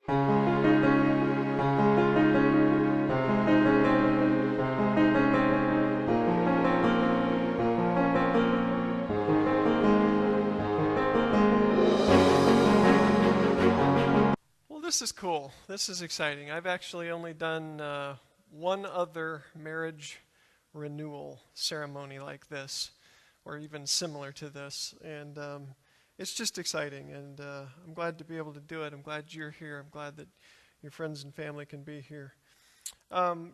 Well, this is cool. This is exciting. I've actually only done one other marriage renewal ceremony like this, or even similar to this, and it's just exciting. And I'm glad to be able to do it. I'm glad you're here. I'm glad that your friends and family can be here.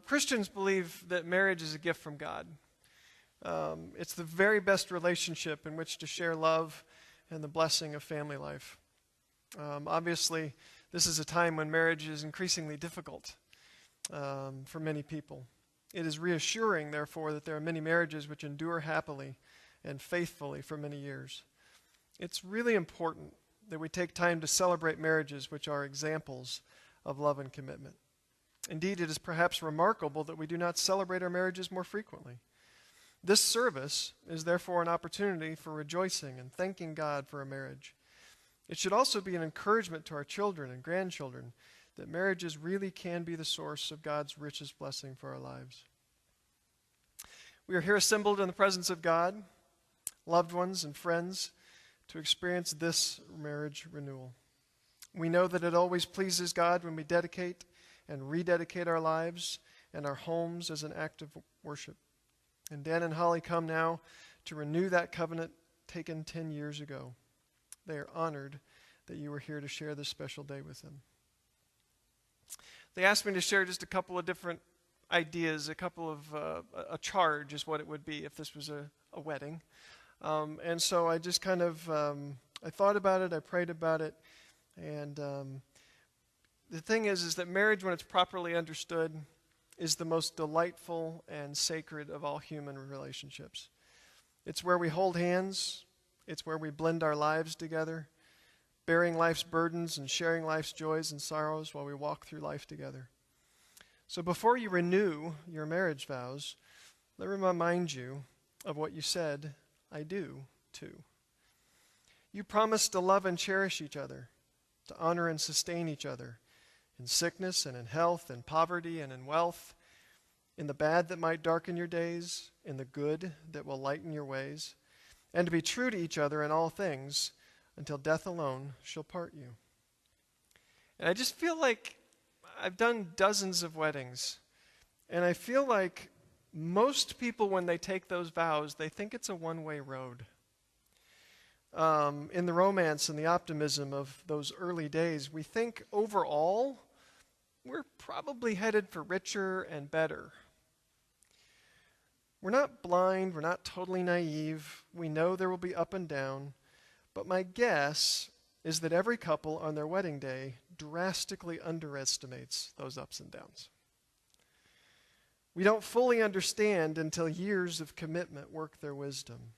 Christians believe that marriage is a gift from God. It's the very best relationship in which to share love and the blessing of family life. Obviously, this is a time when marriage is increasingly difficult for many people. It is reassuring, therefore, that there are many marriages which endure happily and faithfully for many years. It's really important that we take time to celebrate marriages which are examples of love and commitment. Indeed, it is perhaps remarkable that we do not celebrate our marriages more frequently. This service is therefore an opportunity for rejoicing and thanking God for a marriage. It should also be an encouragement to our children and grandchildren that marriages really can be the source of God's richest blessing for our lives. We are here assembled in the presence of God, loved ones and friends, to experience this marriage renewal. We know that it always pleases God when we dedicate and rededicate our lives and our homes as an act of worship. And Dan and Holly come now to renew that covenant taken 10 years ago. They are honored that you were here to share this special day with them. They asked me to share just a couple of different ideas, a charge is what it would be if this was a wedding. And so I just kind of, I thought about it, I prayed about it, and the thing is that marriage, when it's properly understood, is the most delightful and sacred of all human relationships. It's where we hold hands. It's where we blend our lives together, bearing life's burdens and sharing life's joys and sorrows while we walk through life together. So before you renew your marriage vows, let me remind you of what you said, I do, to. You promised to love and cherish each other, to honor and sustain each other, in sickness and in health, in poverty and in wealth, in the bad that might darken your days, in the good that will lighten your ways, and to be true to each other in all things until death alone shall part you. And I just feel like I've done dozens of weddings, and I feel like most people, when they take those vows, they think it's a one-way road. In the romance and the optimism of those early days, we think overall we're probably headed for richer and better. We're not blind, we're not totally naive. We know there will be up and down, but my guess is that every couple on their wedding day drastically underestimates those ups and downs. We don't fully understand until years of commitment work their wisdom.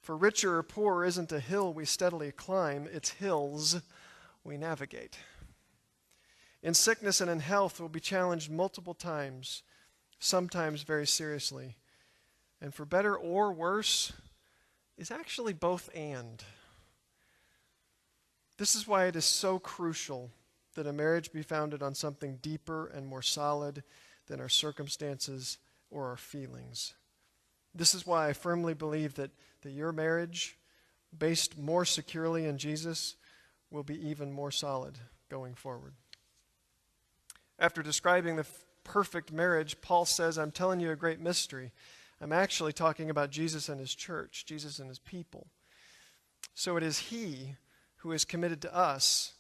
For richer or poorer isn't a hill we steadily climb, it's hills we navigate. In sickness and in health, we'll be challenged multiple times, sometimes very seriously. And for better or worse is actually both and. This is why it is so crucial that a marriage be founded on something deeper and more solid than our circumstances or our feelings. This is why I firmly believe that your marriage, based more securely in Jesus, will be even more solid going forward. After describing the perfect marriage, Paul says, I'm telling you a great mystery. I'm actually talking about Jesus and his church, Jesus and his people. So it is he who is committed to us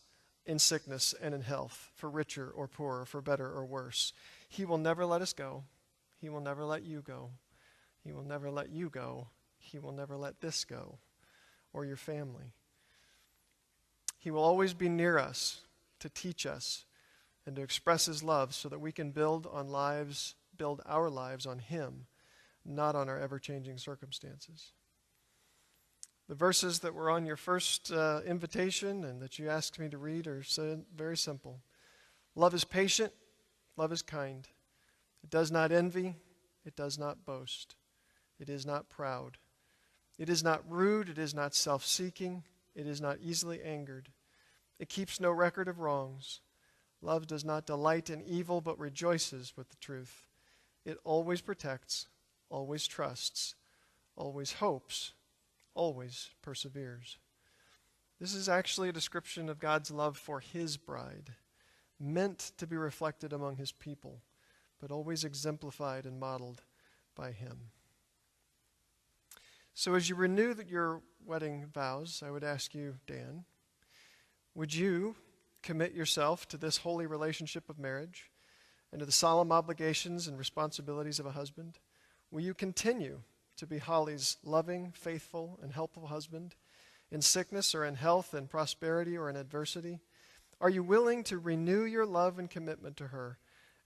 in sickness and in health, for richer or poorer, for better or worse. He will never let us go. He will never let you go. He will never let you go. He will never let this go, or your family. He will always be near us to teach us and to express his love so that we can build our lives on him, not on our ever-changing circumstances. The verses that were on your first invitation and that you asked me to read are very simple. Love is patient. Love is kind. It does not envy. It does not boast. It is not proud. It is not rude. It is not self-seeking. It is not easily angered. It keeps no record of wrongs. Love does not delight in evil, but rejoices with the truth. It always protects, always trusts, always hopes, always perseveres. This is actually a description of God's love for his bride, meant to be reflected among his people, but always exemplified and modeled by him. So as you renew your wedding vows, I would ask you, Dan, would you commit yourself to this holy relationship of marriage and to the solemn obligations and responsibilities of a husband? Will you continue to be Holly's loving, faithful, and helpful husband in sickness or in health, in prosperity or in adversity? Are you willing to renew your love and commitment to her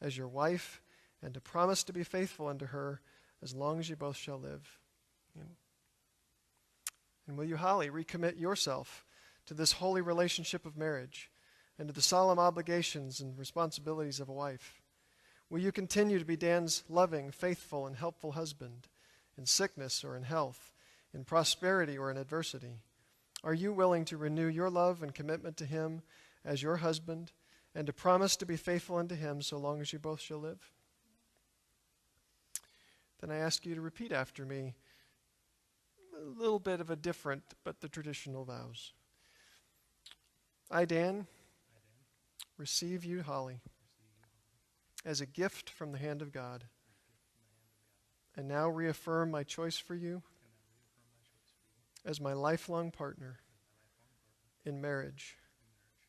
as your wife and to promise to be faithful unto her as long as you both shall live? And will you, Holly, recommit yourself to this holy relationship of marriage and to the solemn obligations and responsibilities of a wife? Will you continue to be Dan's loving, faithful, and helpful husband in sickness or in health, in prosperity or in adversity? Are you willing to renew your love and commitment to him as your husband and to promise to be faithful unto him so long as you both shall live? Then I ask you to repeat after me a little bit of a different but the traditional vows. I, Dan, receive you, Holly, as a gift from the hand of God, and now reaffirm my choice for you as my lifelong partner in marriage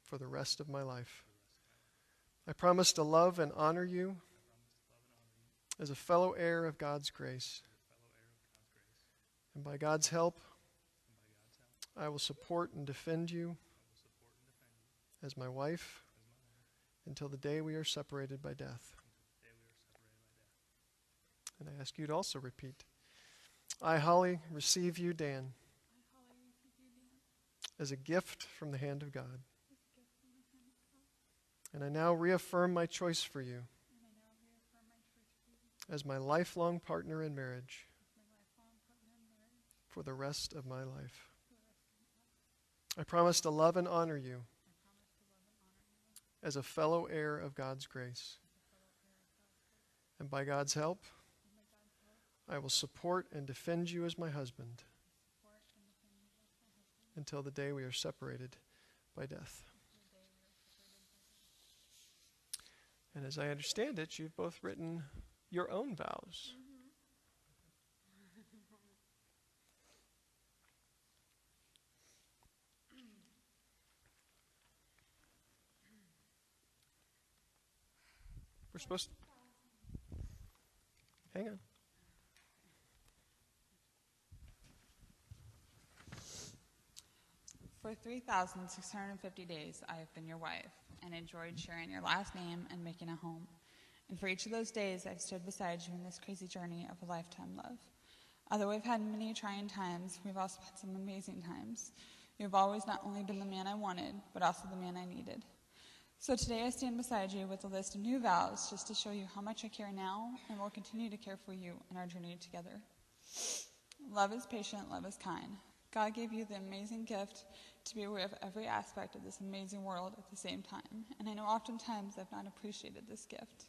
for the rest of my life. I promise to love and honor you as a fellow heir of God's grace. And by God's help, I will support and defend you as my wife until the day we are separated by death. And I ask you to also repeat. I, Holly, receive you, Dan, as a gift from the hand of God. And I now reaffirm my choice for you as my lifelong partner in marriage for the rest of my life. I promise to love and honor you as a fellow heir of God's grace. And by God's help, I will support and defend you as my husband until the day we are separated by death. And as I understand it, you've both written your own vows. We're supposed to... Hang on. For 3,650 days, I have been your wife and enjoyed sharing your last name and making a home. And for each of those days, I've stood beside you in this crazy journey of a lifetime love. Although we've had many trying times, we've also had some amazing times. You've always not only been the man I wanted, but also the man I needed. So today I stand beside you with a list of new vows just to show you how much I care now and will continue to care for you in our journey together. Love is patient, love is kind. God gave you the amazing gift to be aware of every aspect of this amazing world at the same time, and I know oftentimes I've not appreciated this gift.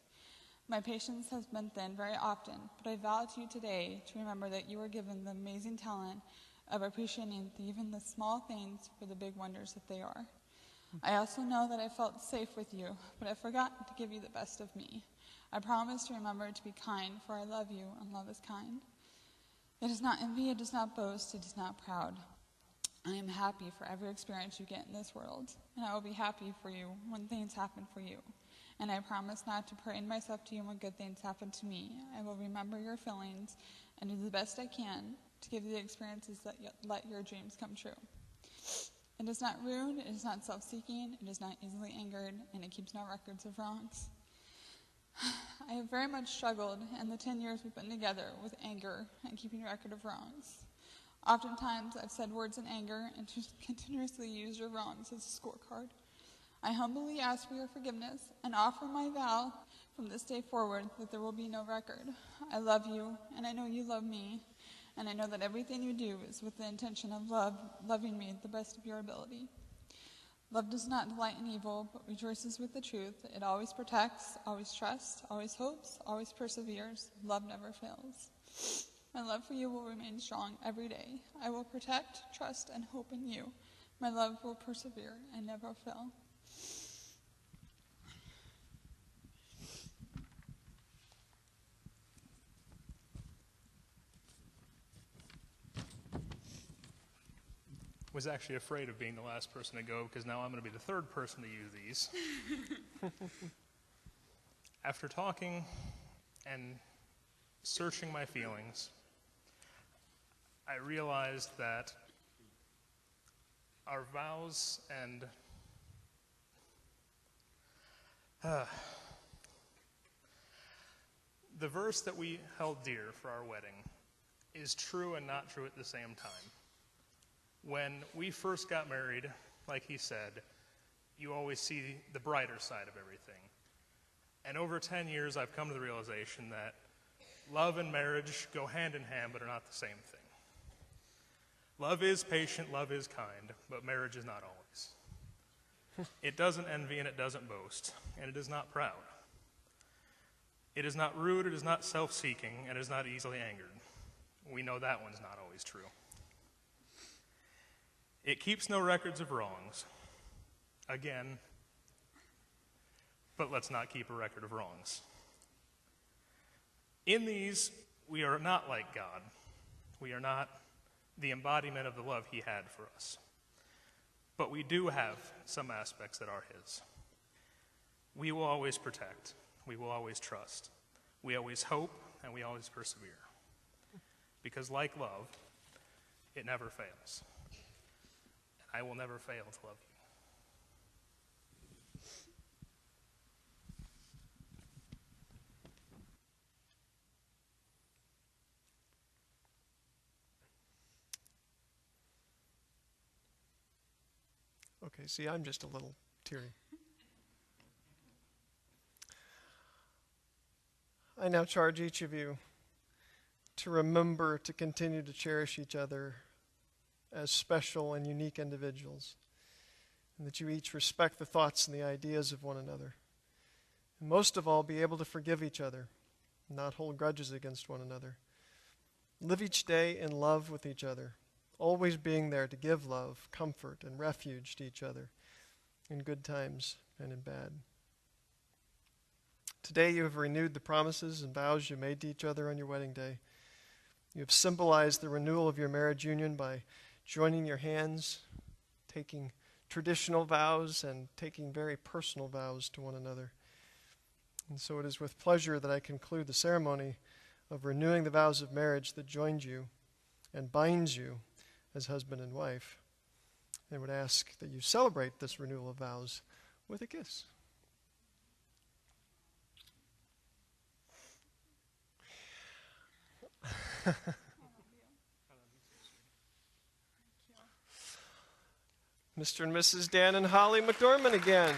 My patience has been thin very often, but I vow to you today to remember that you were given the amazing talent of appreciating even the small things for the big wonders that they are. I also know that I felt safe with you, but I forgot to give you the best of me. I promise to remember to be kind, for I love you, and love is kind. It is not envy, it does not boast, it is not proud. I am happy for every experience you get in this world, and I will be happy for you when things happen for you. And I promise not to parade myself to you when good things happen to me. I will remember your feelings and do the best I can to give you the experiences that let your dreams come true. It is not rude, it is not self-seeking, it is not easily angered, and it keeps no records of wrongs. I have very much struggled in the 10 years we've been together with anger and keeping record of wrongs. Oftentimes I've said words in anger and just continuously used your wrongs as a scorecard. I humbly ask for your forgiveness and offer my vow from this day forward that there will be no record. I love you, and I know you love me, and I know that everything you do is with the intention of loving me the best of your ability. Love does not delight in evil, but rejoices with the truth. It always protects, always trusts, always hopes, always perseveres. Love never fails. My love for you will remain strong every day. I will protect, trust, and hope in you. My love will persevere and never fail. Was actually afraid of being the last person to go because now I'm going to be the third person to use these. After talking and searching my feelings, I realized that our vows and the verse that we held dear for our wedding is true and not true at the same time. When we first got married, like he said, you always see the brighter side of everything. And over 10 years, I've come to the realization that love and marriage go hand in hand, but are not the same thing. Love is patient, love is kind, but marriage is not always. It doesn't envy and it doesn't boast, and it is not proud. It is not rude, it is not self-seeking, and it is not easily angered. We know that one's not always true. It keeps no records of wrongs. Again, but let's not keep a record of wrongs. In these, we are not like God. We are not the embodiment of the love he had for us. But we do have some aspects that are his. We will always protect. We will always trust. We always hope, and we always persevere. Because like love, it never fails. I will never fail to love you. Okay, see, I'm just a little teary. I now charge each of you to remember to continue to cherish each other as special and unique individuals, and that you each respect the thoughts and the ideas of one another. And most of all, be able to forgive each other, not hold grudges against one another. Live each day in love with each other, always being there to give love, comfort, and refuge to each other in good times and in bad. Today you have renewed the promises and vows you made to each other on your wedding day. You have symbolized the renewal of your marriage union by joining your hands, taking traditional vows, and taking very personal vows to one another. And so it is with pleasure that I conclude the ceremony of renewing the vows of marriage that joined you and binds you as husband and wife. And would ask that you celebrate this renewal of vows with a kiss. Mr. and Mrs. Dan and Holly McDorman again.